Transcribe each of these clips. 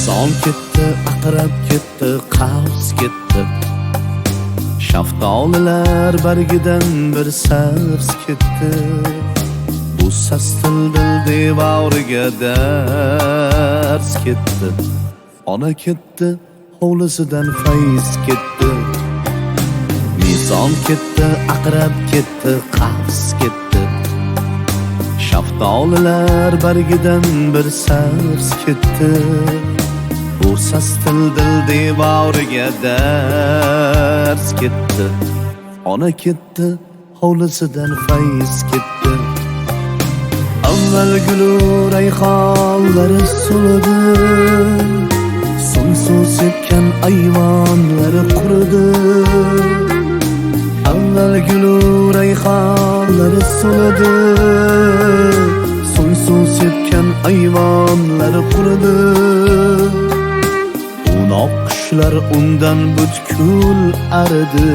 Son ketdi, aqrab ketdi, qavs ketdi. Shaftolilar bargidan bir sars ketdi. Bu sastildi devoriga dars ketdi. Ona ketdi, hovlisidan fayz ketdi. Mizon ketdi, aqrab ketdi, qavs ketdi. Shaftolilar bargidan bir sars ketdi. Bu sastildi devoriga dars ketdi. Ona ketdi, hovlisidan fayz ketdi. Avval gulu rayhonlari so'ldi, so'ng suv sepgan ayvonlari quridi. Avval gulu rayhonlari so'ldi, so'ng suv sepgan ayvonlari quridi. Qushlar undan butkul aridi.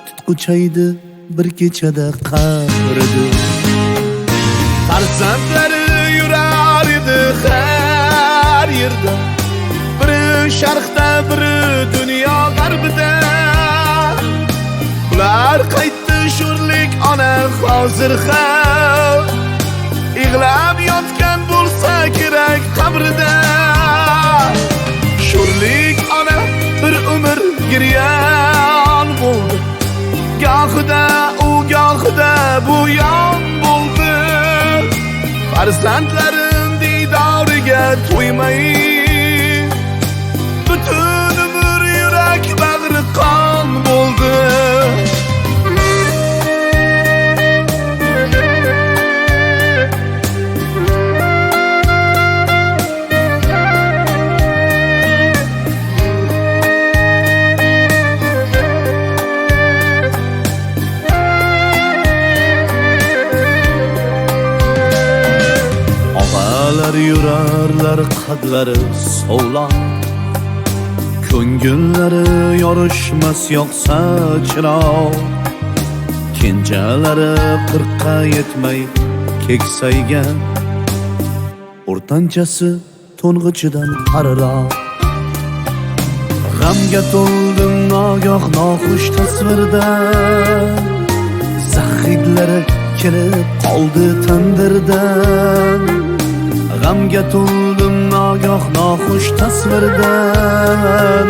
Tutquchaydi bir kechada qaridi. Farzandlari yurar edi har yerda, biri sharqda, biri dunyo g'arbida. Ular qaytdi sho'rlik ona hozir ham yig'lab yotgan bo'lsa kerak qabrida. Sho'rlik ona bir umr giryan bo'ldi. Gohida u gohida bu yon bo'ldi. Farzandlarim diydoriga to'ymay, butun umr yurak bag'ri qon bo'ldi. Yurarlar qadlari sovlon, ko'ngillari yorishmas yoqsa chiroq. Kenjalari 40 yetmay keksaygan, o'rtanchasi to'ng'ichidan ariroq. G'amga to'ldim nogoh noxush tasvirda, zahidlari kelib qoldi tandirdan. G'amga to'ldim nogoh noxush tasvirdan,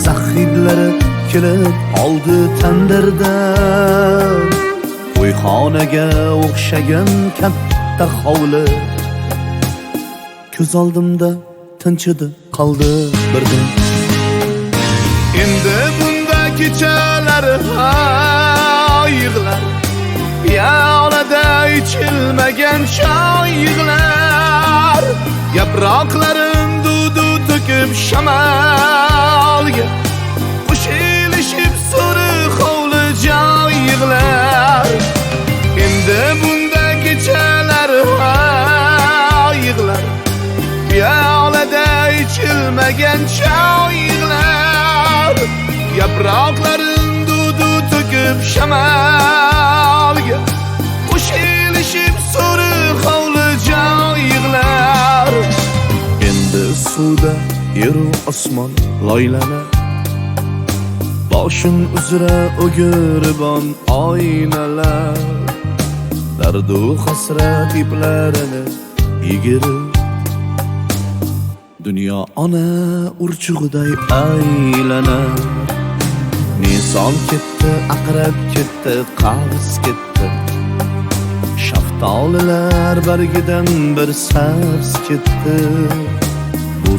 zahidlari kelib oldi tandirdan. To'yxonaga o'xshagan katta hovli ko'z oldimda tinchidi qoldi birdan. Endi bunda kechalari yig'lar, piyolada ichilmagan choy yig'lar. Yaproqlarim dudu to'kib shamolga, qo'shilishib so'ri hovli joy yig'lar. Endi bunda kechalar yig'lar, piyolada ichilmagan choy yig'lar. Yaproqlarim dudu to'kib shamolga, qo'shilishib so'ri hovli joy yig'lar. Endi suvda yeru osmon loylanar, boshim uzra o'giribon oynalar. Dardu hasrat iplarini yigirib, dunyo ona urchug'iday aylanar. Nizon ketdi, aqrab ketdi, qavs ketdi. Shaftolilar bargidan bir sars ketdi. Bu